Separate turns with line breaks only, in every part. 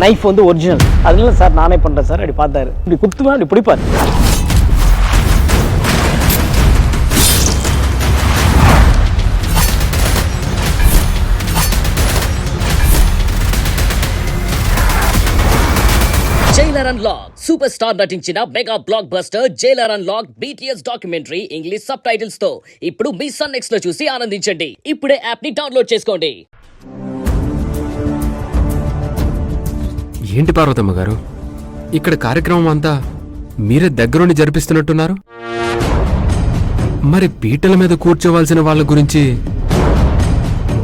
Knife வந்து original. அதனால sir நானே பண்ணுறேன் சார். அப்படி பார்த்தாரு, இப்படி குத்துவேன், அப்படி பிடிப்பார்.
జైలర్ అన్లాక్ సూపర్ స్టార్ నటించిన mega block buster Jailer unlock BTS documentary English sub titles తో ఇప్పుడు మీ సన్ నెక్స్ట్ లో చూసి ఆనందించండి. ఇప్పుడే యాప్ ని డౌన్లోడ్ చేసుకోండి.
ఏంటి పార్వతమ్మ గారు, ఇక్కడ కార్యక్రమం అంతా మీరే దగ్గరుండి జరిపిస్తున్నట్టున్నారు. మరి పీటల మీద కూర్చోవాల్సిన వాళ్ళ గురించి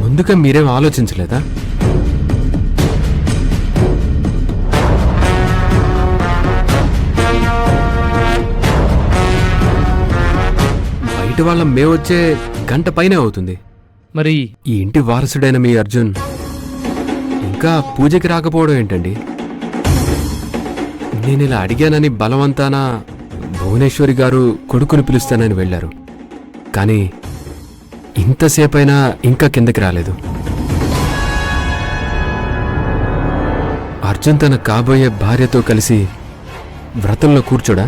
ముందుగా మీరేం ఆలోచించలేదా? బయట వాళ్ళ మేమొచ్చే గంట పైనే అవుతుంది. మరి ఈ ఇంటి వారసుడైన మీ అర్జున్ ఇంకా పూజకి రాకపోవడం ఏంటండి? నేను ఇలా అడిగానని బలవంతాన భువనేశ్వరి గారు కొడుకుని పిలుస్తానని వెళ్లారు. కానీ ఇంతసేపైనా ఇంకా కిందకి రాలేదు. అర్జున్ తన కాబోయే భార్యతో కలిసి వ్రతంలో కూర్చోడా?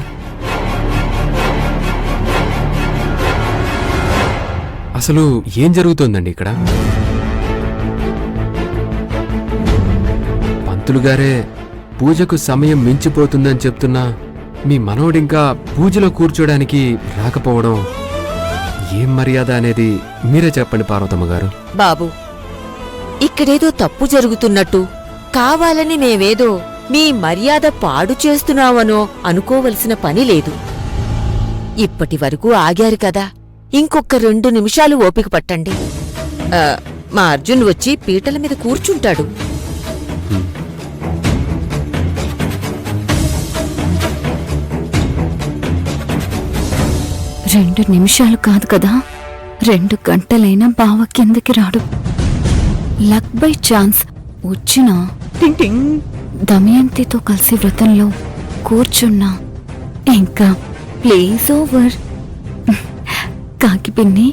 అసలు ఏం జరుగుతోందండి ఇక్కడ? పంతులు గారే పూజకు సమయం మించిపోతుందని చెప్తున్నా మీ మనవడింకా పూజలో కూర్చోడానికి రాకపోవడం ఏం మర్యాద అనేది మీరే చెప్పండి పార్వతమ్మ గారు.
బాబు, ఇక్కడేదో తప్పు జరుగుతున్నట్టు, కావాలని మేమేదో మీ మర్యాద పాడు చేస్తున్నామనో అనుకోవలసిన పని లేదు. ఇప్పటి వరకు ఆగారు కదా, ఇంకొక 2 నిమిషాలు ఓపిక పట్టండి. మా అర్జున్ వచ్చి పీటల మీద కూర్చుంటాడు.
రెండు నిమిషాలు కాదు కదా, 2 గంటలైనా బావ కిందకి రాడు. లక్ బై ఛాన్స్ వచ్చినా దమయంతితో కలిసి వ్రతంలో కూర్చున్నా. ఇంకా ప్లీజ్ ఓవర్. కాకి పిన్ని,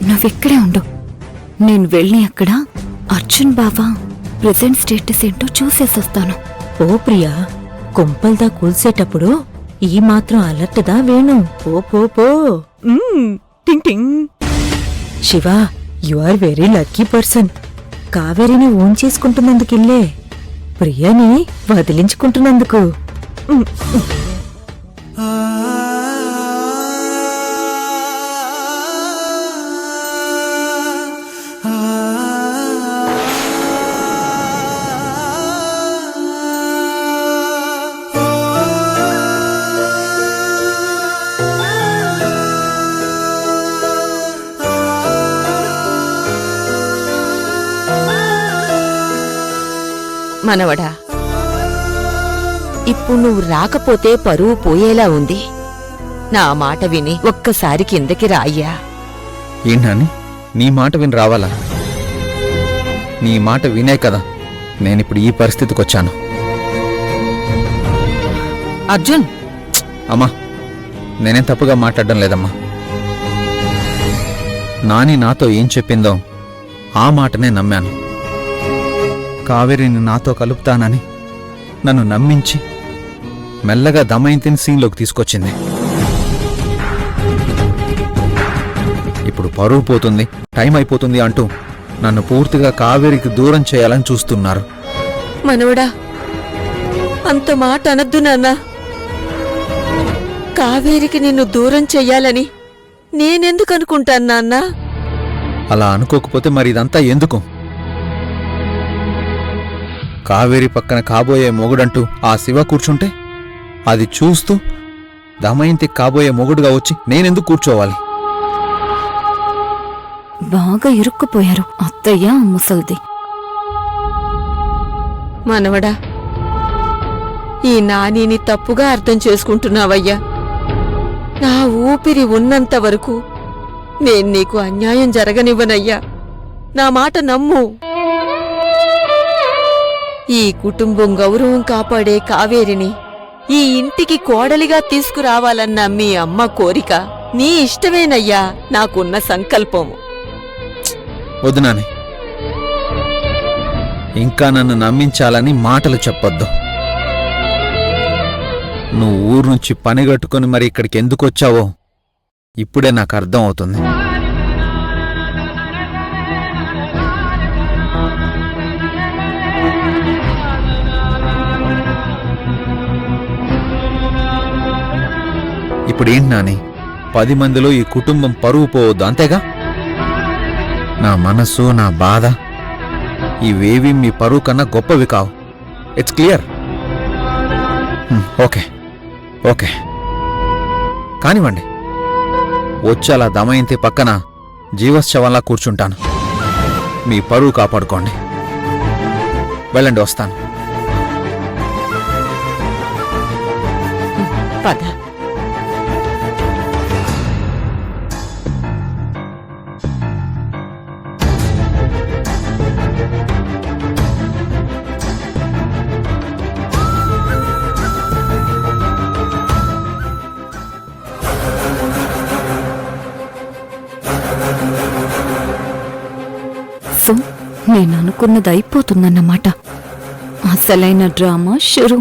నువ్వెక్కడే ఉండు. నేను వెళ్ళి అక్కడ అర్జున్ బావా ప్రెజెంట్ స్టేటస్ ఏంటో చూసేసొస్తాను.
ఓ ప్రియా, కొంపల్దా కూల్సేటప్పుడు ఈ మాత్రం అలర్ట్దా వేణు. పో. టింగ్ టింగ్. Shiva, you are very lucky person. కావేరిని ఓన్ చేసుకుంటున్నందుకిల్లే, ప్రియని వదిలించుకుంటున్నందుకు.
మనవడా, ఇప్పుడు నువ్వు రాకపోతే పరువు పోయేలా ఉంది. నా మాట విని ఒక్కసారి కిందకి రాయ్యా.
ఏంటని నీ మాట విని రావాలా? నీ మాట వినే కదా నేనిప్పుడు ఈ పరిస్థితికి వచ్చాను.
అర్జున్!
అమ్మా, నేనేం తప్పుగా మాట్లాడడం లేదమ్మా. నాని నాతో ఏం చెప్పిందో ఆ మాటనే నమ్మాను. కావేరిని నాతో కలుపుతానని నన్ను నమ్మించి మెల్లగా దమయంతిని సీన్లోకి తీసుకొచ్చింది. ఇప్పుడు పరువు పోతుంది, టైం అయిపోతుంది అంటూ నన్ను పూర్తిగా కావేరికి దూరం చేయాలని చూస్తున్నారు.
మనవడా, అంత మాట అనద్దు నాన్నా. కావేరికి నిన్ను దూరం చెయ్యాలని నేనెందుకు అనుకుంటాను నాన్నా?
అలా అనుకోకపోతే మరి ఇదంతా ఎందుకు? కావేరి పక్కన కాబోయే మొగుడంటూ ఆ శివ కూర్చుంటే అది చూస్తూ దమయంతి కాబోయే మొగుడుగా వచ్చి నేనెందుకు కూర్చోవాలి?
బాగా ఇరుక్కుపోయారు అత్తయ్య ముసల్ది.
మనవడా, ఈ నానిని తప్పుగా అర్థం చేసుకుంటున్నావయ్యా. నా ఊపిరి ఉన్నంత వరకు నేను నీకు అన్యాయం జరగనివ్వనయ్యా. నా మాట నమ్ము. ఈ కుటుంబం గౌరవం కాపాడే కావేరిని ఈ ఇంటికి కోడలిగా తీసుకురావాలన్న మీ అమ్మ కోరిక నీ ఇష్టమేనయ్యా, నాకున్న సంకల్పం.
వద్దు నాని, ఇంకా నన్ను నమ్మించాలని మాటలు చెప్పొద్దు. నువ్వు ఊరు నుంచి పనిగట్టుకుని మరి ఇక్కడికి ఎందుకు వచ్చావో ఇప్పుడే నాకు అర్థం అవుతుంది. ఇప్పుడేంటి నాని, 10 మందిలో ఈ కుటుంబం పరువు పోవద్దు, అంతేగా? నా మనసు, నా బాధ ఇవేవి మీ పరువు కన్నా గొప్పవి కావు. It's clear. ఓకే ఓకే కానివ్వండి. వచ్చి అలా దమయంతి పక్కన జీవశ్చవంలా కూర్చుంటాను. మీ పరువు కాపాడుకోండి. వెళ్ళండి, వస్తాను.
పద.
సో నేను అనుకున్నది అయిపోతుందన్నమాట. అసలైన డ్రామా షురు.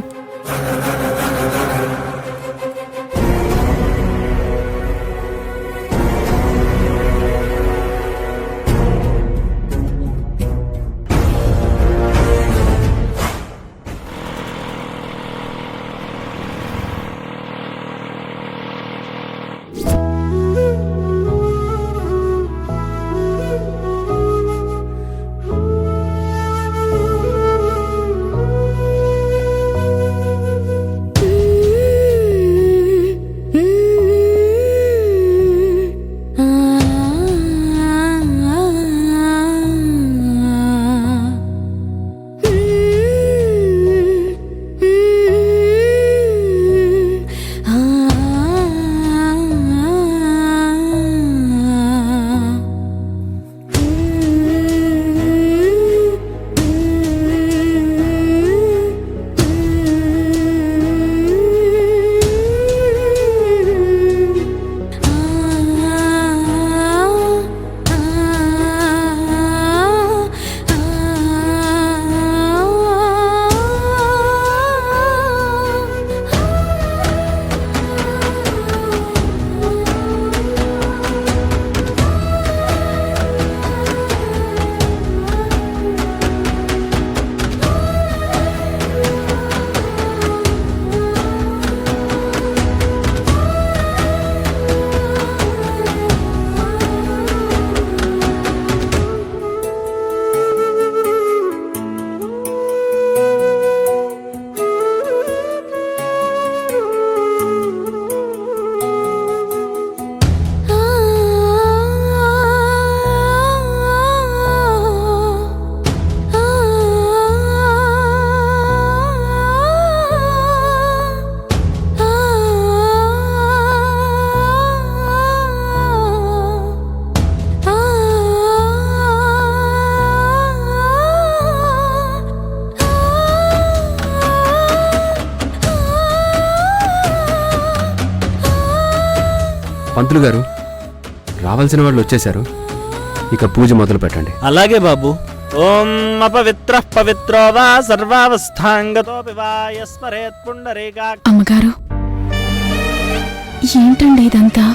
పంతులు గారు, రావాల్సిన వాళ్ళు వచ్చేశారు. ఇక పూజ మొదలు పెట్టండి.
అలాగే బాబు. ఓం అపవిత్ర పవిత్రో వా సర్వావస్థాంగతోపి వా యస్మరేత్ పుండరీకా.
అమ్మగారు, ఏంటండి ఇదంతా?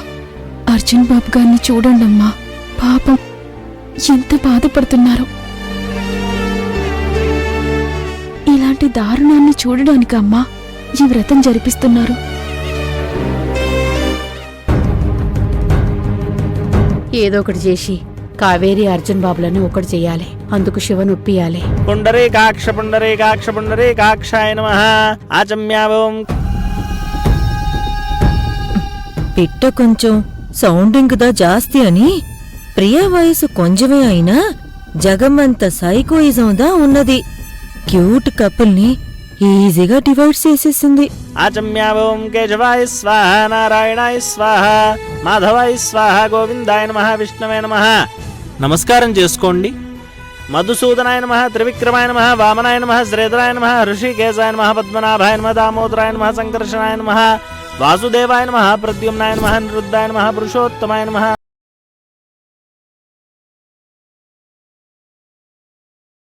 అర్జున్ బాబు గారిని చూడండమ్మా, పాపం ఎంత బాధపడుతున్నారు. ఇలాంటి దారుణాన్ని చూడడానికి అమ్మా ఈ వ్రతం జరిపిస్తున్నారు.
ఏదో ఒకటి చేసి కావేరి అర్జున్ బాబులను ఒకటి చెయ్యాలి. అందుకు శివను ఒప్పియాలి.
పుండరీకాక్ష పుండరీకాక్ష పుండరీకాక్షాయ నమః. ఆచమ్యావం.
పిట్ట కొంచెం సౌండింగ్ దా జాస్తి అని ప్రియా వయసు కొంచెమే అయినా జగమంత సైకోయిజందా ఉన్నది. క్యూట్ కపుల్ ని ఈజీగా డివైడ్ చేసేసింది.
ఆచమ్యావం. కేశవాయ స్వాహ, నారాయణాయ స్వాహ, మాధవాయ స్వాహ, గోవిందాయ నమః, విష్ణవే నమః. నమస్కారం చేసుకోండి. మధుసూదనాయ నమః, త్రివిక్రమాయ నమః, వామనాయ నమః, శ్రీధరాయ నమః, ఋషికేశాయ నమః, పద్మనాభాయ నమః, దామోదరాయ నమః, సంకర్షణాయ నమః, వాసుదేవాయ నమః, ప్రద్యుమ్నాయ నమః, నిరుద్ధాయ నమః, పురుషోత్తమాయ నమః.